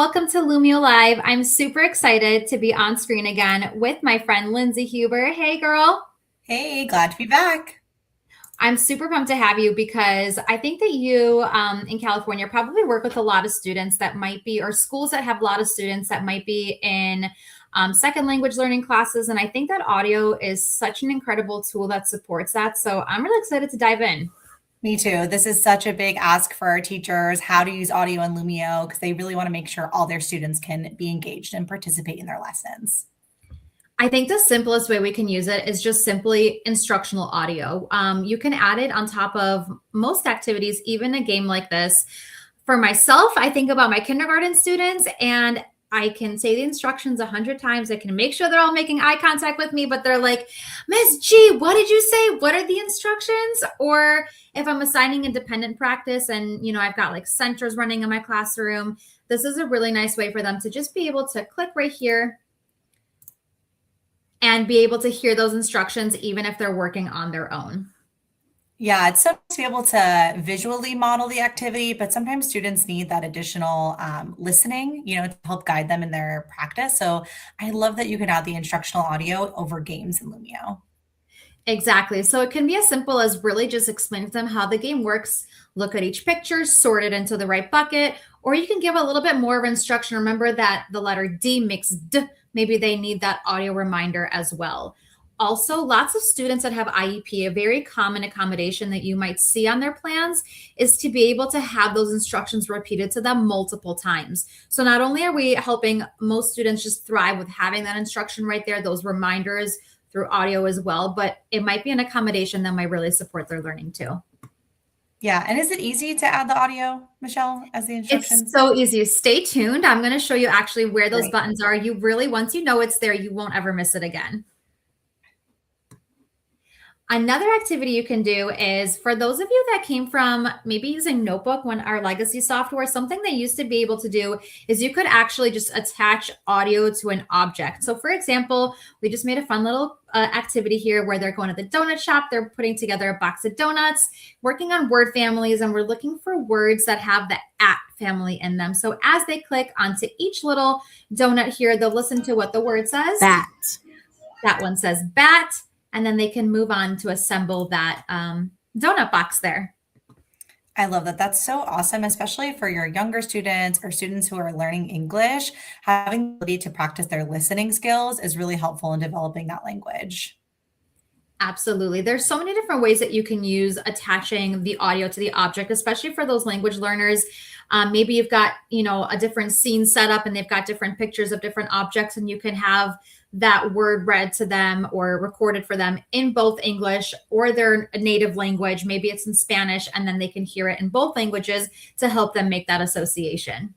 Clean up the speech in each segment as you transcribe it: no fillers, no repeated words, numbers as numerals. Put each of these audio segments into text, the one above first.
welcome to Lumio Live. I'm super excited to be on screen again with my friend Lindsay Huber. Hey, girl. Hey, glad to be back. I'm super pumped to have you because I think that you in California probably work with a lot of students that might be, or schools that have a lot of students that might be in second language learning classes. And I think that audio is such an incredible tool that supports that. So I'm really excited to dive in. Me too. This is such a big ask for our teachers how to use audio and Lumio because they really want to make sure all their students can be engaged and participate in their lessons. I think the simplest way we can use it is just simply instructional audio. You can add it on top of most activities, even a game like this. For myself, I think about my kindergarten students and I can say the instructions 100 times. I can make sure they're all making eye contact with me, but they're like, Miss G, what did you say? What are the instructions? Or if I'm assigning independent practice and, I've got like centers running in my classroom, this is a really nice way for them to just be able to click right here and be able to hear those instructions even if they're working on their own. Yeah, it's so nice to be able to visually model the activity, but sometimes students need that additional listening, to help guide them in their practice. So I love that you can add the instructional audio over games in Lumio. Exactly. So it can be as simple as really just explain to them how the game works, look at each picture, sort it into the right bucket, or you can give a little bit more of instruction. Remember that the letter D makes D. Maybe they need that audio reminder as well. Also, lots of students that have IEP, a very common accommodation that you might see on their plans is to be able to have those instructions repeated to them multiple times. So not only are we helping most students just thrive with having that instruction right there, those reminders through audio as well, but it might be an accommodation that might really support their learning too. Yeah, and is it easy to add the audio, Michelle, as the It's instructions? so easy. Stay tuned. I'm going to show you actually where those Great. buttons are. You really, once you know it's there, you won't ever miss it again. Another activity you can do is for those of you that came from maybe using Notebook when our legacy software, something they used to be able to do is you could actually just attach audio to an object. So for example, we just made a fun little activity here where they're going to the donut shop. They're putting together a box of donuts, working on word families, and we're looking for words that have the at family in them. So as they click onto each little donut here, they'll listen to what the word says. Bat. That one says bat. And then they can move on to assemble that donut box there. I love that. That's so awesome, especially for your younger students or students who are learning English. Having the ability to practice their listening skills is really helpful in developing that language. Absolutely. There's so many different ways that you can use attaching the audio to the object, especially for those language learners. Maybe you've got, a different scene set up and they've got different pictures of different objects and you can have that word read to them or recorded for them in both English or their native language. Maybe it's in Spanish and then they can hear it in both languages to help them make that association.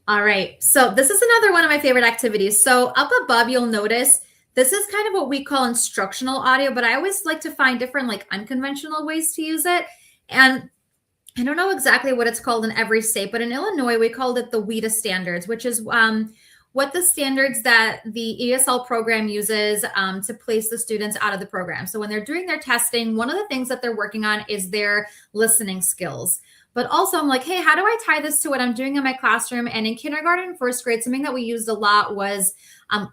All right. So this is another one of my favorite activities. So up above, you'll notice this is kind of what we call instructional audio, but I always like to find different like unconventional ways to use it. And I don't know exactly what it's called in every state, but in Illinois, we called it the WIDA standards, which is what the standards that the ESL program uses to place the students out of the program. So when they're doing their testing, one of the things that they're working on is their listening skills. But also I'm like, hey, how do I tie this to what I'm doing in my classroom? And in kindergarten and first grade, something that we used a lot was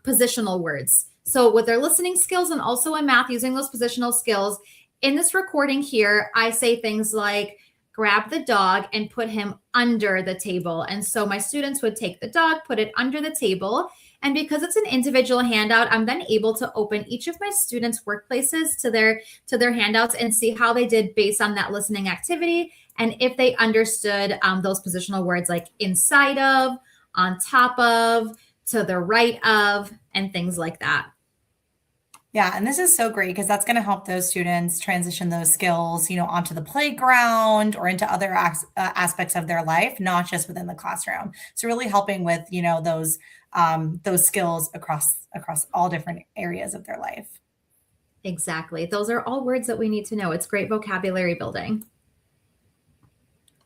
positional words. So with their listening skills and also in math, using those positional skills, in this recording here, I say things like, grab the dog and put him under the table. And so my students would take the dog, put it under the table. And because it's an individual handout, I'm then able to open each of my students' workplaces to their handouts and see how they did based on that listening activity. And if they understood those positional words like inside of, on top of, to the right of, and things like that. Yeah, and this is so great because that's going to help those students transition those skills, onto the playground or into other aspects of their life, not just within the classroom. So really helping with, those skills across all different areas of their life. Exactly. Those are all words that we need to know. It's great vocabulary building.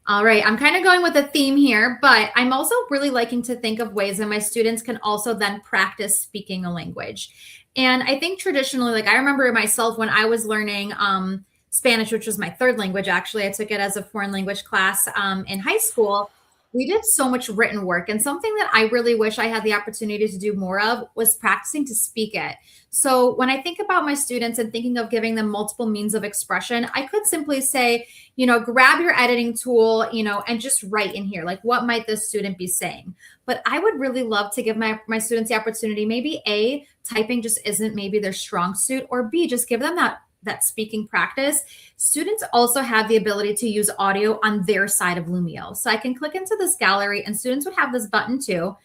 All right, I'm kind of going with a theme here, but I'm also really liking to think of ways that my students can also then practice speaking a language. And I think traditionally, like I remember myself when I was learning Spanish, which was my third language, actually, I took it as a foreign language class in high school. we did so much written work, and something that I really wish I had the opportunity to do more of was practicing to speak it. So when I think about my students and thinking of giving them multiple means of expression, I could simply say, grab your editing tool, and just write in here, like, what might this student be saying? But I would really love to give my students the opportunity, maybe A, typing just isn't maybe their strong suit, or B, just give them that speaking practice. Students also have the ability to use audio on their side of Lumio. So I can click into this gallery, and students would have this button too.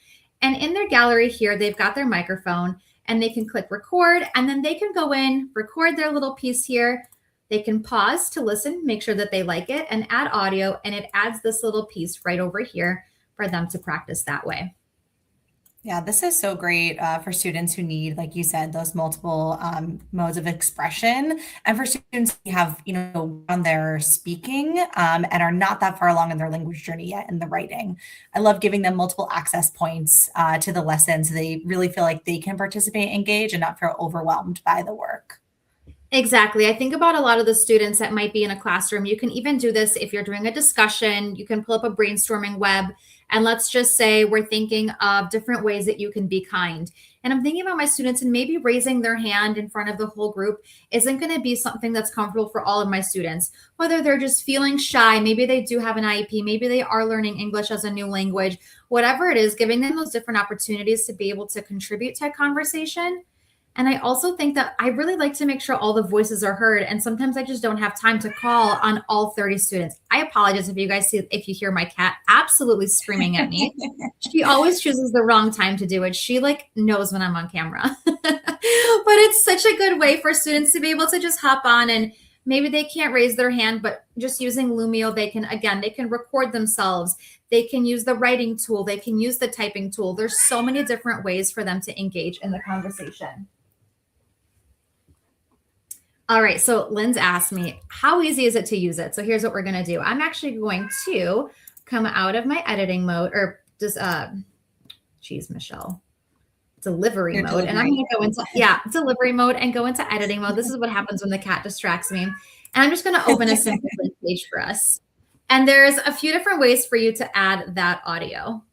And in their gallery here, they've got their microphone, and they can click record, and then they can go in, record their little piece here. They can pause to listen, make sure that they like it, and add audio, and it adds this little piece right over here for them to practice that way. Yeah, this is so great for students who need, like you said, those multiple modes of expression, and for students who have, on their speaking and are not that far along in their language journey yet in the writing. I love giving them multiple access points to the lesson so they really feel like they can participate, engage, and not feel overwhelmed by the work. Exactly. I think about a lot of the students that might be in a classroom. You can even do this if you're doing a discussion. You can pull up a brainstorming web, and let's just say we're thinking of different ways that you can be kind. And I'm thinking about my students, and maybe raising their hand in front of the whole group isn't going to be something that's comfortable for all of my students. Whether they're just feeling shy, maybe they do have an IEP, maybe they are learning English as a new language, whatever it is, giving them those different opportunities to be able to contribute to a conversation. And I also think that I really like to make sure all the voices are heard. And sometimes I just don't have time to call on all 30 students. I apologize if you hear my cat absolutely screaming at me. She always chooses the wrong time to do it. She knows when I'm on camera. But it's such a good way for students to be able to just hop on, and maybe they can't raise their hand, but just using Lumio, they can record themselves. They can use the writing tool. They can use the typing tool. There's so many different ways for them to engage in the conversation. All right, so Lynn's asked me, how easy is it to use it? So here's what we're going to do. I'm actually going to come out of my editing mode, or just, Michelle, delivery mode. And I'm going to go into, delivery mode and go into editing mode. This is what happens when the cat distracts me. And I'm just going to open a simple page for us. And there's a few different ways for you to add that audio.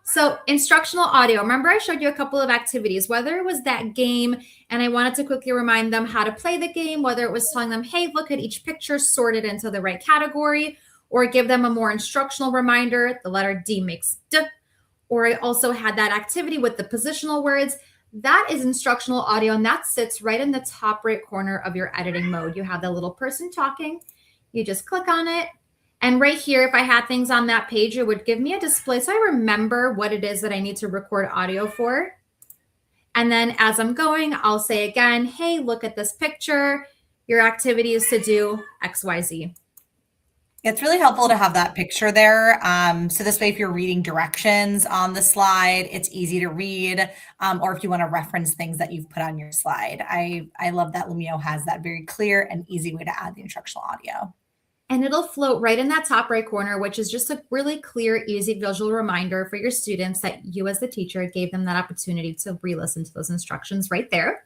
So instructional audio, remember I showed you a couple of activities, whether it was that game and I wanted to quickly remind them how to play the game, whether it was telling them, hey, look at each picture sorted into the right category, or give them a more instructional reminder, the letter D makes D, or I also had that activity with the positional words. That is instructional audio, and that sits right in the top right corner of your editing mode. You have the little person talking, you just click on it. And right here, if I had things on that page, it would give me a display so I remember what it is that I need to record audio for. And then as I'm going, I'll say again, hey, look at this picture. Your activity is to do X, Y, Z. It's really helpful to have that picture there. So this way, if you're reading directions on the slide, it's easy to read, or if you want to reference things that you've put on your slide. I love that Lumio has that very clear and easy way to add the instructional audio. And it'll float right in that top right corner, which is just a really clear, easy visual reminder for your students that you as the teacher gave them that opportunity to re-listen to those instructions right there.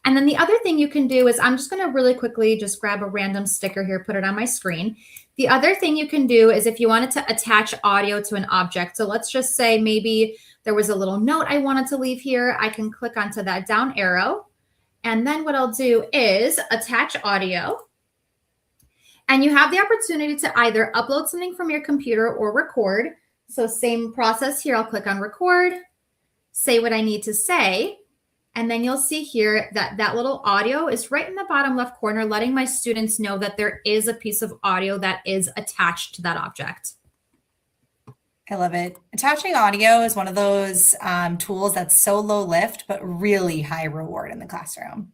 And then the other thing you can do is, I'm just going to really quickly just grab a random sticker here, put it on my screen. The other thing you can do is if you wanted to attach audio to an object. So let's just say maybe there was a little note I wanted to leave here. I can click onto that down arrow. And then what I'll do is attach audio. And you have the opportunity to either upload something from your computer or record. So same process here. I'll click on record, say what I need to say. And then you'll see here that that little audio is right in the bottom left corner, letting my students know that there is a piece of audio that is attached to that object. I love it. Attaching audio is one of those tools that's so low lift, but really high reward in the classroom.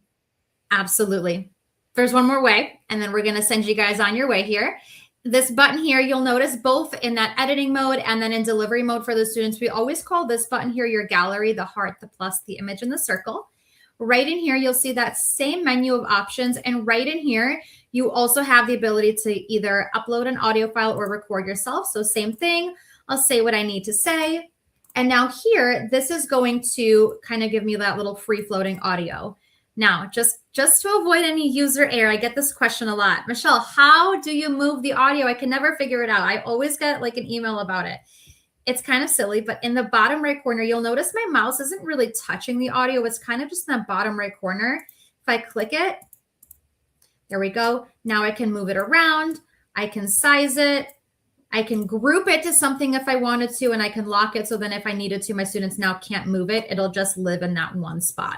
Absolutely. There's one more way, and then we're going to send you guys on your way here. This button here, you'll notice both in that editing mode and then in delivery mode for the students. We always call this button here your gallery, the heart, the plus, the image, and the circle. Right in here, you'll see that same menu of options. And right in here, you also have the ability to either upload an audio file or record yourself. So same thing, I'll say what I need to say. And now here, this is going to kind of give me that little free floating audio. Now, just to avoid any user error, I get this question a lot. Michelle, how do you move the audio? I can never figure it out. I always get like an email about it. It's kind of silly, but in the bottom right corner, you'll notice my mouse isn't really touching the audio. It's kind of just in that bottom right corner. If I click it, there we go. Now I can move it around. I can size it. I can group it to something if I wanted to, and I can lock it so then if I needed to, my students now can't move it. It'll just live in that one spot.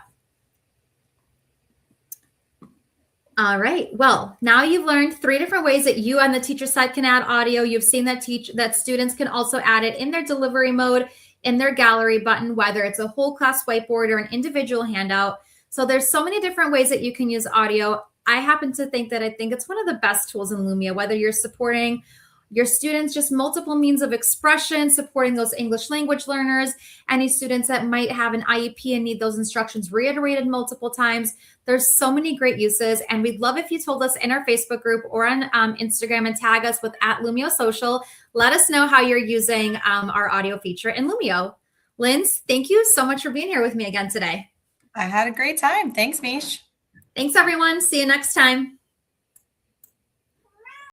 All right. Well, now you've learned 3 different ways that you on the teacher side can add audio. You've seen that students can also add it in their delivery mode, in their gallery button, whether it's a whole class whiteboard or an individual handout. So there's so many different ways that you can use audio. I happen to think that I think it's one of the best tools in Lumio, whether you're supporting your students, just multiple means of expression, supporting those English language learners, any students that might have an IEP and need those instructions reiterated multiple times. There's so many great uses, and we'd love if you told us in our Facebook group or on Instagram and tag us with @LumioSocial. Let us know how you're using our audio feature in Lumio. Linz, thank you so much for being here with me again today. I had a great time. Thanks, Mish. Thanks, everyone. See you next time.